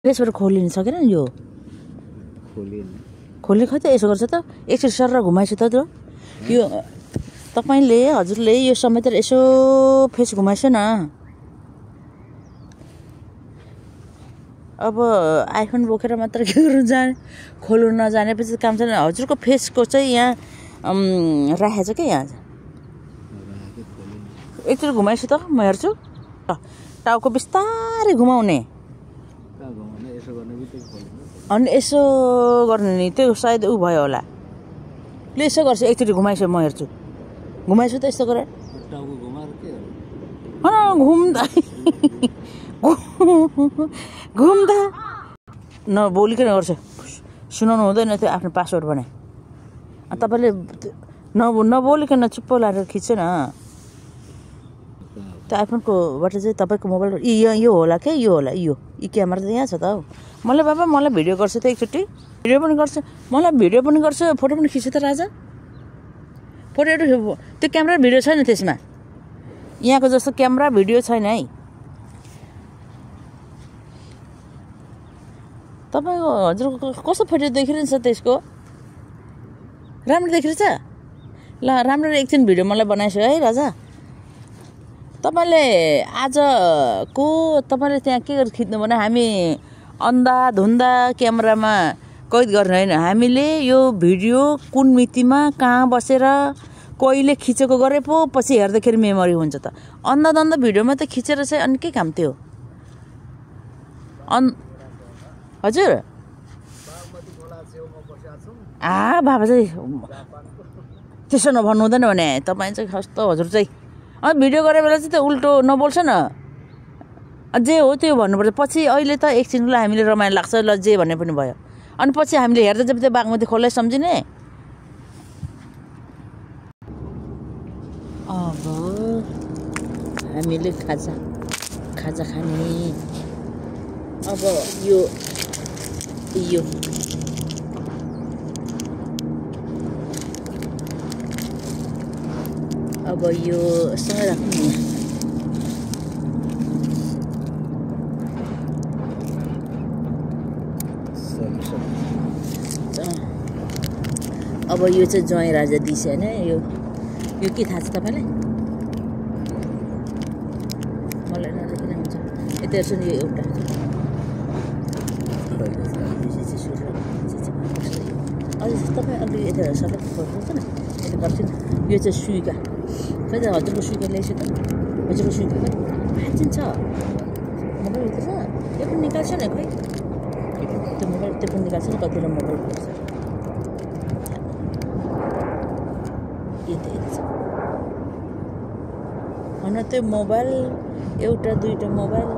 यसबाट खोलिन सकेन नि यो खोल्ने खै त यसो गर्छ त एकचोटि सर घुमाइछु त यो तपाईँले हजुरले यो समेतेर यसो फेस घुमाइछ न। अब आइफोन बोकेर मात्र के गर्नु जाने खोल्नु नजानेपछि काम छैन। हजुरको फेसको चाहिँ यहाँ राखेको छ क्या यहाँ एकचोटि घुमाइछु त म हेर्छु टाउको बिस्तारै घुमाउने अनि यसो गर्नु नि त्यो सायद ऊ भयो होला ले यसो गर्छु एकचोटि घुमाइछु म हेर्छु घुमाइछु त यस्तो गरेर घुम्दा घुम्दा नबोलिकन गर्छ सुनाउनु हुँदैन त्यो आफ्नो पासवर्ड बनाए तपाईँले नबोलिकन चुप्पो लाएर खिच्छ न त्यो आइफोनकोबाट चाहिँ तपाईँको मोबाइल यो होला क्या यो होला यो क्यामेरा त यहाँ छ त हौ। मलाई बाबा मलाई भिडियो गर्छ त एकचोटि भिडियो पनि गर्छ मलाई भिडियो पनि गर्छ फोटो पनि खिच्छ त राजा फोटो त्यो क्यामेरा भिडियो छैन त्यसमा यहाँको जस्तो क्यामेरा भिडियो छैन है। तपाईँको हजुरको कस्तो फोटो देखिरहेछ त्यसको राम्रो देखिरहेछ ल राम्रो एकछिन भिडियो मलाई बनाइसु है राजा। तपाईँले आजको तपाईँले त्यहाँ के गरेर खिच्नु भने हामी अन्धाधुन्दा क्यामेरामा कैद गर्ने होइन हामीले यो भिडियो कुन मितिमा कहाँ बसेर कहिले खिचेको गरे पो पछि हेर्दाखेरि मेमोरी हुन्छ त अन्धाधुन्दा भिडियोमा त खिचेर चाहिँ अनि के काम थियो हजुर बाबा चाहिँ त्यसो नभन्नु हुँदैन भने तपाईँ चाहिँ कस्तो हजुर चाहिँ भिडियो गरेर बेला चाहिँ त्यो उल्टो नबोल्छ न जे हो त्यो भन्नुपर्छ पछि अहिले त एकछिनलाई हामीले रमाइलो लाग्छ ल जे भन्ने पनि भयो अनि पछि हामीले हेर्दा जब त्यो बागमती खोलाई सम्झिने। अब हामीले खाजा खाने अब यो अब यो सँगै राख्नु अब यो चाहिँ ज्वाइँ राजा दिस होइन यो के थाहा छ तपाईँलाई मलाई नदेखिन हुन्छ यता हेर्छु नि यो एउटा अझ तपाईँ अघि यता सडक गर्नुहुन्छ न यता गर्छु नि यो चाहिँ सुइका खै त हजुरको सुइका ल्याइछु त हजुरको सुइका खै भाँचिन्छ मोबाइल भित्र छ त्यो पनि निकाल्छ नि खै त्यो मोबाइल त्यो पनि निकाल्छ नि कतिवटा मोबाइल भित्र छ होइन त्यो मोबाइल एउटा दुईवटा मोबाइल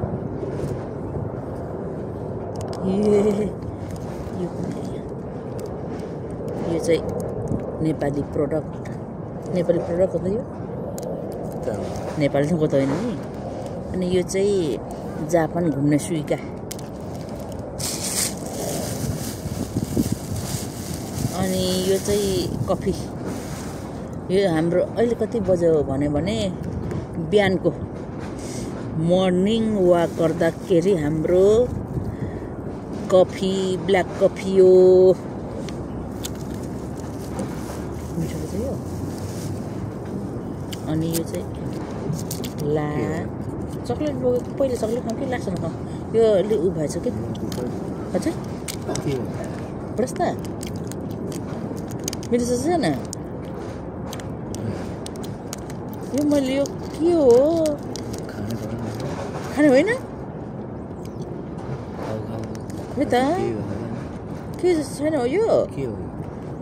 यो चाहिँ नेपाली प्रडक्ट हो त यो नेपाली ठाउँको त होइन नि अनि यो चाहिँ जापान घुम्ने सुइका अनि यो चाहिँ कफी यो हाम्रो अहिले कति बज्यो भने बिहानको मर्निङ वाक गर्दाखेरि हाम्रो कफी ब्ल्याक कफी हो अनि यो चाहिँ ला चक्लेट बोकेको पहिले चक्लेट खाउँ कि लास्ट नखाउँ यो अलि उ भएछ कि हजुर प्रस्त मेरो जस्तो छैन यो मैले यो के हो खाने होइन खै त के जस्तो छैन हो यो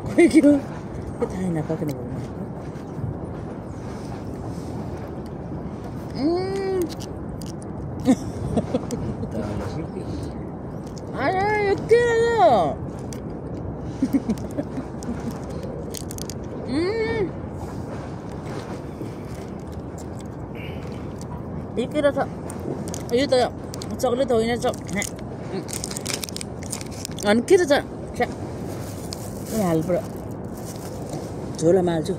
खोइ के हो के थाहा होइन पक्कै यो के यो के रहेछ यो त चक्लेट होइन अनि के रहेछ हाल्नु झोलामा हाल्छु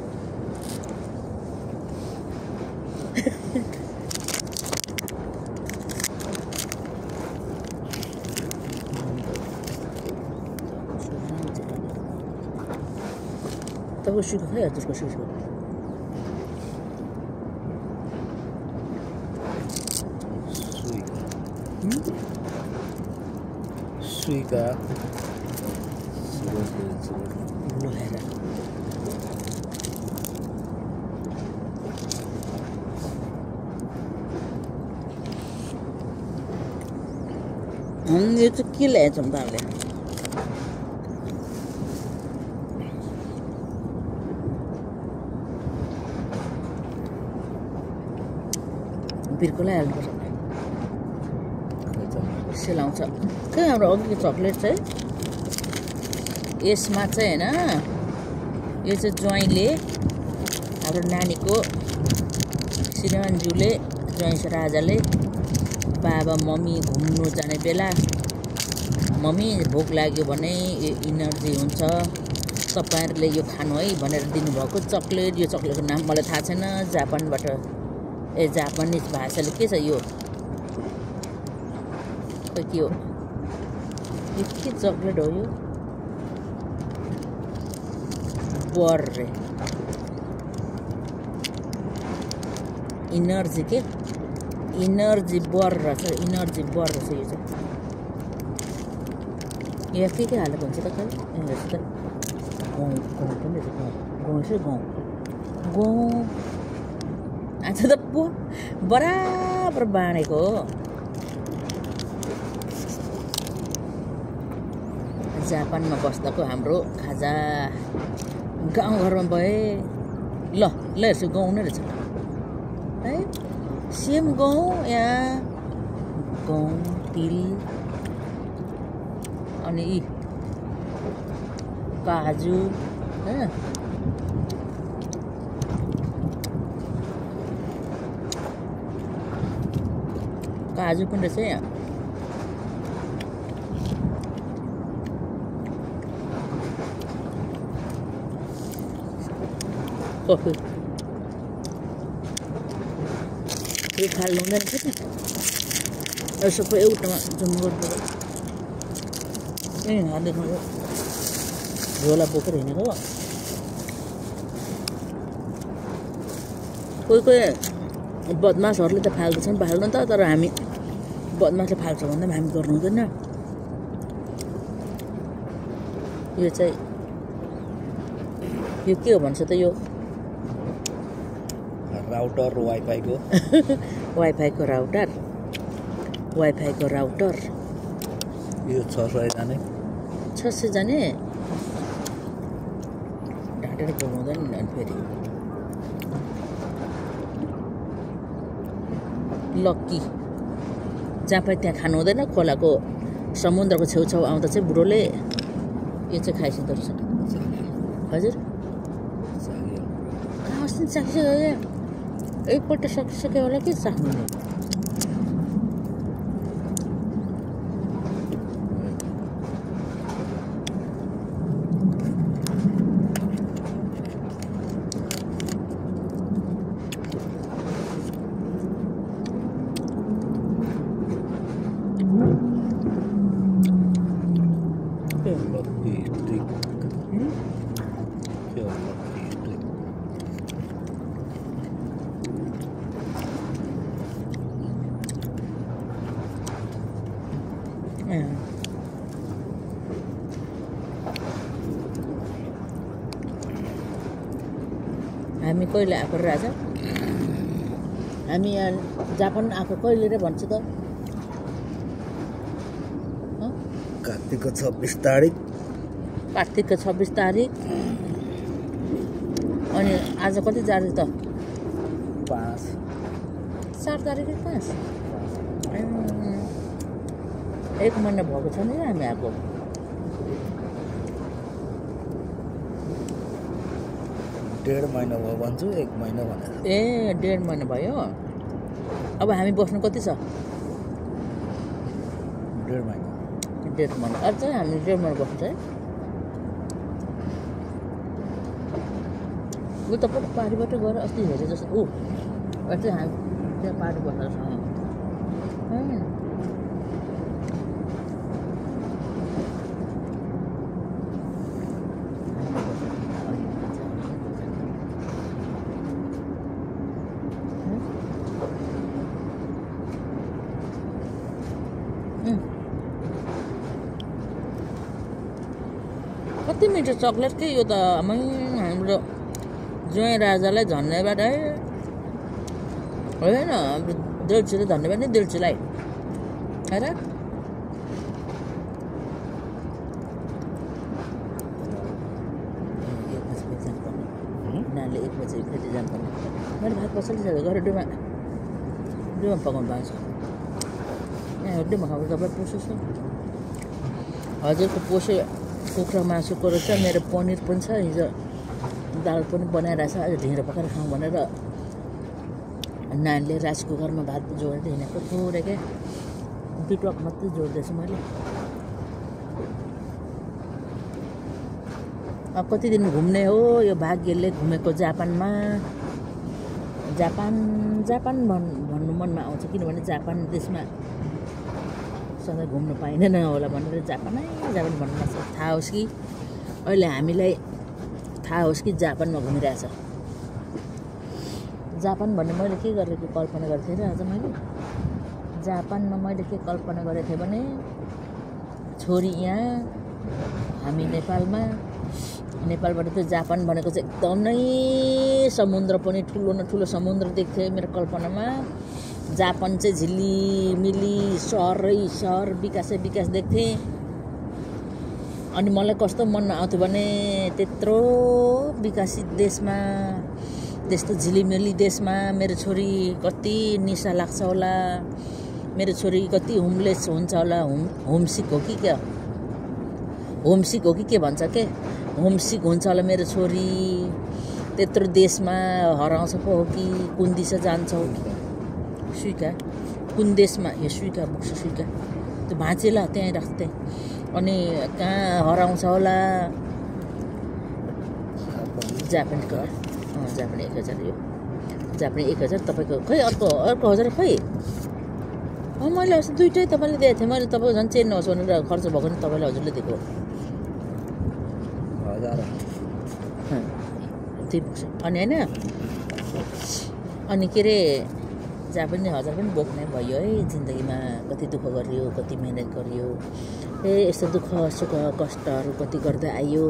तपाईँको सुइको खै हजुरको सुइको सुइका यो चाहिँ के ल्याएछौँ तपाईँले बिर्को लगाइहाल्नुपर्छ सेलाउँछ खै हाम्रो अघिको चक्लेट चाहिँ यसमा चाहिँ होइन यो चाहिँ ज्वाइँले हाम्रो नानीको श्रीमानज्यूले ज्वाइँ राजाले बाबा मम्मी घुम्नु जाने बेला मम्मी भोक लाग्यो भने यो इनर्जी हुन्छ तपाईँहरूले यो खानु है भनेर दिनुभएको चक्लेट यो चक्लेटको नाम मलाई थाहा छैन जापानबाट जापानिज भाषाले के छ यो के हो यो के चक्लेट हो यो बर रे इनर्जी के इनर्जी बर रहेछ इनर्जी बर रहेछ यो चाहिँ यहाँ के हालेको हुन्छ त खै हेर्छु त गहुँ गहुँ पनि रहेछ गहुँ चाहिँ गहुँ गहुँ आज त बराबर बाँडेको हो जापानमा बस्दाको हाम्रो खाजा गाउँघरमा भए ल हेर्छु गहुँ नै रहेछ है सेम गहुँ यहाँ गहुँ तिल अनि यी काजु होइन काजु पनि रहेछ यहाँ कफी यो खाल हुँदैन थियो नि सबै एउटामा जुम गर्नु ए हालेको झोला बोकेर हिँडेको कोही कोही बदमासहरूले त फाल्दैछन् फाल्नु त तर हामी बदमासले फाल्छ भन्दा पनि हामी गर्नु हुँदैन यो चाहिँ यो के हो भन्छ त यो राउटर वाइफाईको वाइफाईको राउटर वाइफाईको राउटर यो 600 जाने 600 जाने ढाँटेर बोल्नुहुँदैन नि फेरि लक्की जहाँ पाइ त्यहाँ खानु हुँदैन खोलाको समुद्रको छेउछाउ आउँदा चाहिँ बुढोले यो चाहिँ खाइसिँदो रहेछ हजुर कहाँ अस्ति चाखिसक्यो एकपल्ट सकिसक्यो होला के चाख्नु हामी कहिले आएको राजा हामी यहाँ जापान आएको कहिले रे भन्छ त कार्तिकको 26 तारिक कार्तिकको 26 तारिक अनि आज कति तारिक त 5 4 तारिक 5 एक महिना भएको छ नि हामी आएको डेढ महिना भयो भन्छु 1 महिना भनेर ए 1.5 महिना भयो अब हामी बस्नु कति छ 1.5 महिना 1.5 महिना अझ हामी 1.5 महिना बस्नु चाहिँ ऊ त पारिबाट गएर अस्ति हेरे जस्तो ऊ अझै हामी त्यहाँ पारि बसेर छ कति मिठो चक्लेट के यो त हाम्रो ज्वाइँ राजालाई धन्यवाद है होइन हाम्रो देउचुले धन्यवाद नि देउचुलाई हेर नानीले 1 बजे फेरि जानुपर्ने मैले भात पसलले जाँदा गरेर डुमा पकाउनु भएको छ यहाँ डुमा खाएको तपाईँ पोसो छ हजुरको पोसो कुखुरा मासुको रहेछ मेरो पनिर पनि छ हिजो दाल पनि बनाइरहेछ आज ढिँडो पकाएर खाउँ भनेर नानीले राइस कुकरमा भात जोड्दै हिँडेको थोरै क्या बिटुवाक मात्रै जोड्दैछु मैले अब कति दिन घुम्ने हो यो भाग्यले घुमेको जापानमा जापान भन्नु मनमा आउँछ किनभने जापान देशमा सधैँ घुम्नु पाइँदैन होला भनेर जापान भन्नु पर्छ थाहा होस् कि अहिले हामीलाई थाहा होस् कि जापानमा घुमिरहेछ जापान भन्ने मैले के गरेको कल्पना गरेको थिएँ र आज मैले जापानमा मैले के कल्पना गरेको थिएँ भने छोरी यहाँ हामी नेपालबाट त जापान भनेको चाहिँ एकदमै समुद्र पनि ठुलो न ठुलो समुद्र देख्थेँ मेरो कल्पनामा जापान चाहिँ झिलिमिली सहर विकास देख्थेँ अनि मलाई कस्तो मन आउँथ्यो भने त्यत्रो विकसित देशमा त्यस्तो झिलिमिली देशमा मेरो छोरी कति निशा लाग्छ होला मेरो छोरी कति होमलेस हुन्छ होला होमसिक हो कि क्या होमसिक हो कि के भन्छ के होमसिक हुन्छ होला मेरो छोरी त्यत्रो देशमा हराउँछ पो हो कि कुन दिशा जान्छ हो कि सुइका कुन देशमा यो सुइका बोक्छ सुइका त्यो भाँचेला त्यहीँ राख्दै अनि कहाँ हराउँछ होला जापान 1000 यो जापान 1000 तपाईँको खै अर्को 1000 खै मैले अस्ति दुइटै तपाईँले दिएको थिएँ मैले तपाईँको झन् चेन नहोस् भनेर खर्च भएको नि तपाईँले हजुरले दिएको अनि होइन अनि के अरे जहाँ पनि 1000 पनि बोक्ने भयो है जिन्दगीमा कति दुःख गरियो कति मेहनत गरियो यस्तो दुःख सुख कष्टहरू कति गर्दै आइयो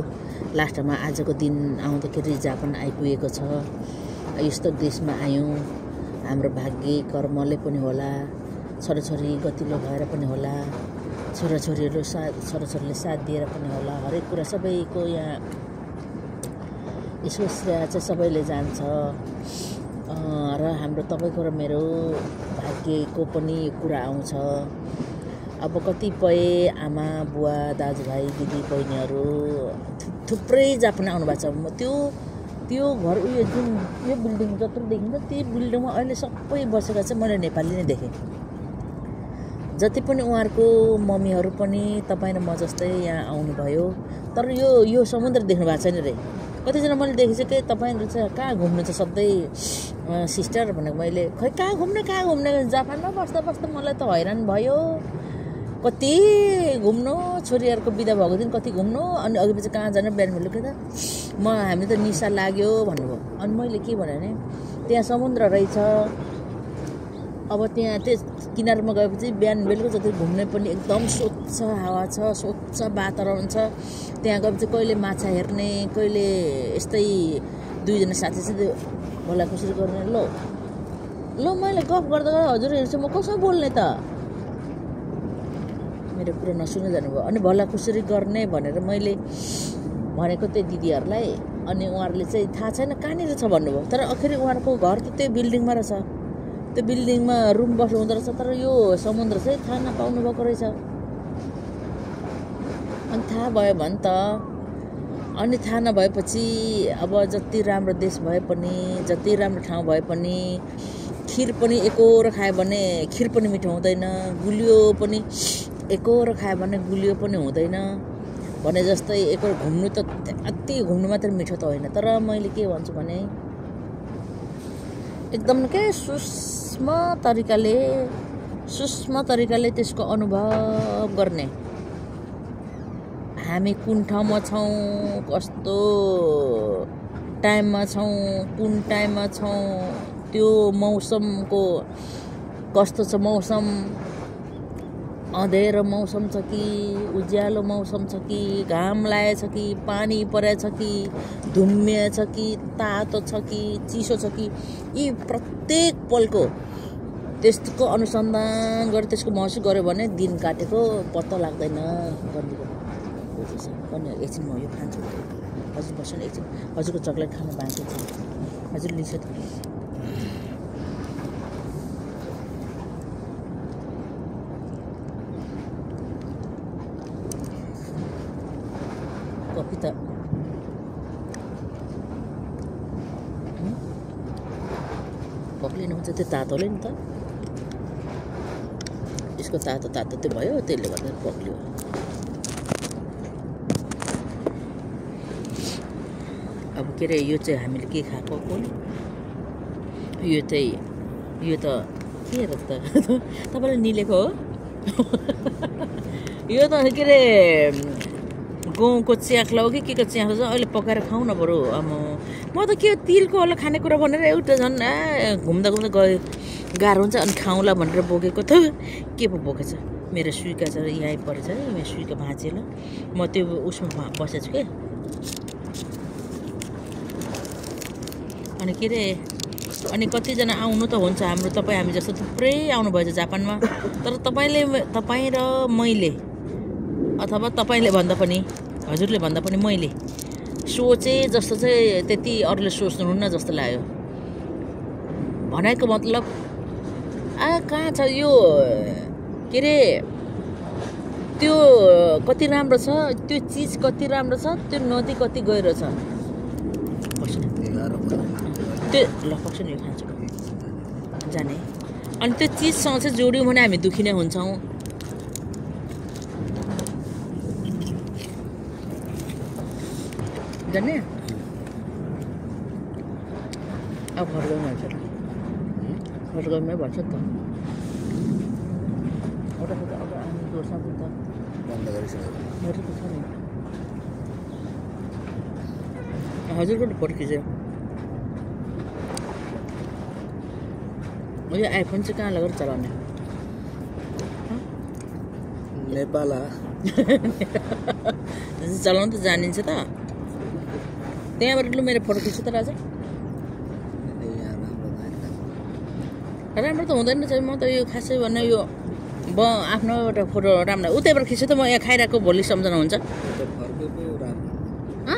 लास्टमा आजको दिन आउँदाखेरि जापान आइपुगेको छ यस्तो देशमा आयौँ हाम्रो भाग्य कर्मले पनि होला छोराछोरी गतिलो भएर पनि होला छोराछोरीले साथ दिएर पनि होला हरेक कुरा सबैको यहाँ ईश्वर श्रेय चाहिँ सबैले जान्छ र हाम्रो तपाईँको र मेरो भाग्यको पनि कुरा आउँछ अब कतिपय आमा बुवा दाजुभाइ दिदी बहिनीहरू थुप्रै जापान आउनुभएको छ त्यो घर उयो जुन यो बिल्डिङ जत्रो देखिन्छ त्यो बिल्डिङमा अहिले सबै बसेका चाहिँ मैले नेपाली नै देखेँ जति पनि उहाँहरूको मम्मीहरू पनि तपाईँ र म जस्तै यहाँ आउनुभयो तर यो समुद्र देख्नु भएको छैन रे कतिजना मैले देखेको कि तपाईँहरू चाहिँ कहाँ घुम्नु छ सधैँ सिस्टर भनेको मैले खै कहाँ घुम्ने जापानमा बस्दा मलाई त हैरान भयो कति घुम्नु छोरीहरूको बिदा भएको दिन कति घुम्नु अनि अघि पछि कहाँ जानु बिहान बेलुका त हामी त निशा लाग्यो भन्नुभयो अनि मैले के भने त्यहाँ समुद्र रहेछ अब त्यहाँ त्यस किनारमा गएपछि बिहान बेलुका जति घुम्ने पनि एकदम स्वच्छ हावा छ स्वच्छ वातावरण छ त्यहाँ गएपछि कहिले माछा हेर्ने कहिले यस्तै दुईजना साथी चाहिँ भला खुसरी गर्ने ल मैले गफ गर्दा हजुर हेर्छु म कसो बोल्ने त मेरो कुरा नसुने जानुभयो अनि भला खुसरी गर्ने भनेर मैले भनेको त्यही दिदीहरूलाई अनि उहाँहरूले चाहिँ थाहा छैन कहाँनिर छ भन्नुभयो तर आखिर उहाँहरूको घर त त्यो बिल्डिङमा रहेछ त्यो बिल्डिङमा रुम बस्नु हुँदो रहेछ तर यो समुद्र चाहिँ थाहा नपाउनु भएको रहेछ अनि थाहा भयो भने त अनि थाहा नभएपछि अब जति राम्रो देश भए पनि जति राम्रो ठाउँ भए पनि खिर पनि एकोहोरो खायो भने खिर पनि मिठो हुँदैन गुलियो पनि एकोहोरो खायो भने गुलियो पनि हुँदैन भने जस्तै एकोहोरो घुम्नु त अति घुम्नु मात्र मिठो त होइन तर मैले के भन्छु भने एकदम के सूक्ष्म तरिकाले त्यसको अनुभव गर्ने हामी कुन ठाउँमा छौँ कस्तो टाइममा छौँ कुन टाइममा छौँ त्यो मौसमको कस्तो छ मौसम अँधेरो मौसम छ कि उज्यालो मौसम छ कि घाम लागेछ कि पानी परेछ कि धुम्मिए छ कि तातो छ कि चिसो छ कि यी प्रत्येक पलको त्यसको अनुसन्धान गरेर त्यसको महसुस गर्यो भने दिन काटेको पत्ता लाग्दैन। गर्ने एकछिन म यो खान्छु। हजुर बस्नु एकछिन, हजुरको चक्लेट खान बाँकी छ। हजुर लिन्छ त कफी त पक्लिनुहुन्छ त्यो तातोले नि त, यसको तातो तातो त्यो भयो, त्यसले गर्दा पक्लियो। अब के अरे यो चाहिँ हामीले के खाएको कुन यो चाहिँ यो त के र त तपाईँले निलेको हो यो त के अरे गहुँको च्याख्ला हो कि के को च्याख्ला छ, अहिले पकाएर खाउँ न बरु। अब म त के तिलको होला खानेकुरा भनेर एउटा झन् घुम्दा घुम्दा गयो गाह्रो हुन्छ अनि खाउँला भनेर बोकेको त के पो बोकेछ। मेरो सुइका छ यहीँ परेछ, मेरो सुइका भाँचिएल, म त्यो उसमा बसेको छु क्या। अनि के अरे अनि कतिजना आउनु त हुन्छ हाम्रो, तपाईँ हामी जस्तो थुप्रै आउनुभएछ जापानमा, तर तपाईँ र मैले अथवा तपाईँले भन्दा पनि हजुरले भन्दा पनि मैले सोचे जस्तो चाहिँ त्यति अरूले सोच्नुहुन्न जस्तो लाग्यो। भनाइको मतलब कहाँ छ यो के अरे त्यो कति राम्रो छ, त्यो चिज कति राम्रो छ, त्यो नदी कति गहिरो छ। त्यो ल पक्ष नि खान्छु जाने। अनि त्यो चिजसँग चाहिँ जोड्यौँ भने हामी दुखी नै हुन्छौँ। जाने अब घर गएँ भन्छ, घर गएमै भन्छ नि त। अब हामी दोर्सा त बन्द गरिसक्यो छ नि हजुरको फोटो खिच्यो। यो आइफोन चाहिँ कहाँ लगेर चलाउने नेपाल चलाउनु त जानिन्छ त, त्यहाँबाट लु मेरो फोटो खिच्छु त राजा। राम्रो त हुँदैन चाहिँ, म त यो खासै भन्ने यो आफ्नो एउटा फोटो राम्रो उतैबाट खिच्छु त म यहाँ खाइरहेको भोलि सम्झना हुन्छ।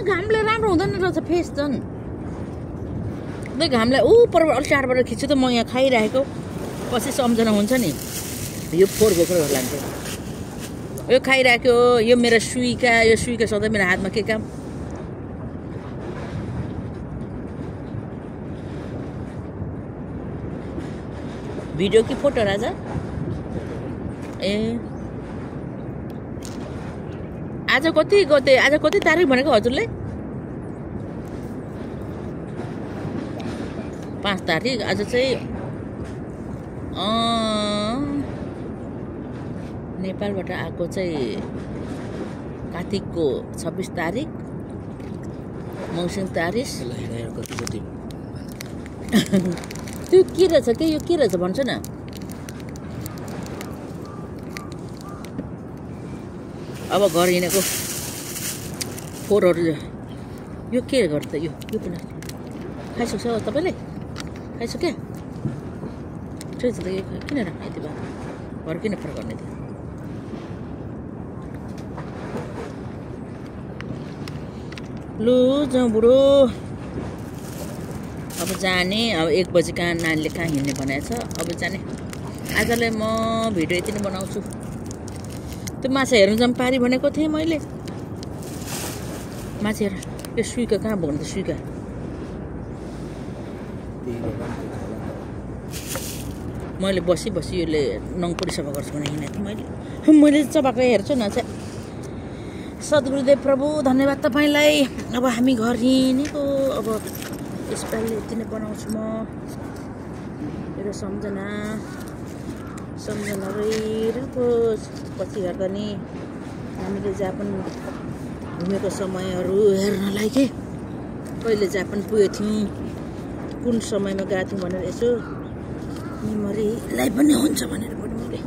घामले राम्रो हुँदैन रहेछ फेस झन्, घामलाई पर अलिक टाढोबाट खिच्छु त म यहाँ खाइरहेको पछि सम्झना हुन्छ नि। यो फोहोर बोकेर लान्थ्यो, यो खाइरहेको, यो मेरो सुइका, यो सुइका सधैँ मेरो हातमा के काम। भिडियो कि फोटो राजा? ए आज कति तारिक भनेको हजुरले? 5 तारिक। आज चाहिँ नेपालबाट आएको चाहिँ कार्तिकको 26 तारिक, मङ्सिर तारिक। त्यो के रहेछ के यो के रहेछ भन्छ न। अब घर हिँडेको फोहोरहरू यो के गर्छ त, यो पनि खाइसक्छ तपाईँले? खाइसक्यो ठिक छ त, यो किन राख्ने यति भयो, घर किन फरक गर्ने थियो। लु जाउँ बुढो, अब जाने। अब 1 बजी कहाँ नानीले कहाँ हिँड्ने भनेको छ, अब जाने। आजलाई म भिडियो यति नै बनाउँछु। त्यो माछा हेर्नु जाऊँ पारी भनेको थिएँ मैले। माछा हेर, यो सुइका कहाँ बोक्नु त सुइका। मैले बसी यसले नङपुरी सफा गर्छु भने हिँडेको थिएँ मैले चबाएको हेर्छु न चाहिँ। सद्गुरुदेव प्रभु धन्यवाद तपाईँलाई। अब हामी घर हिँडेको, अब यसपालि यति नै बनाउँछु म। मेरो सम्झना रहिरहेको पछि हेर्दा नि हामीले जापान घुमेको समयहरू हेर्नलाई के कहिले जापान पुगेको थियौँ, कुन समयमा गएको थियौँ भनेर यसो मेमोरीलाई पनि हुन्छ भनेर पनि मैले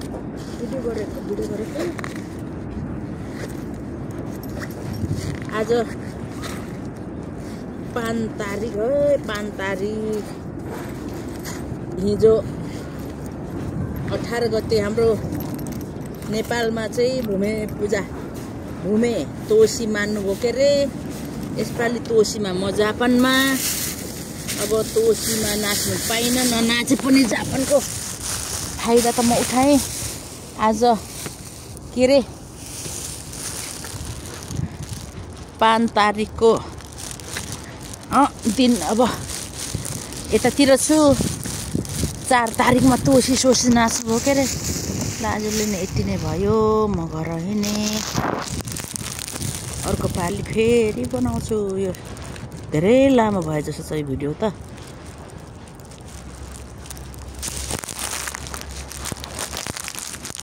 भिडियो गरेको आज 5 तारिक हो 5 तारिक हिजो 18 गते हाम्रो नेपालमा चाहिँ भूमे तोसी मान्नुभयो के अरे। यसपालि तोसीमा म जापानमा, अब तोसीमा नाच्नु पाइनँ, ननाचे पनि जापानको फाइदा त म उठाएँ। आज के अरे 5 तारिकको दिन अब यतातिर छु। 4 तारिकमा तोसी सोसी नाच्नुभयो के अरे। आजले नै यति नै भयो, म घर हिँडेँ। अर्को पालि फेरि बनाउँछु। यो धेरै लामो भयो जस्तो छ यो भिडियो त।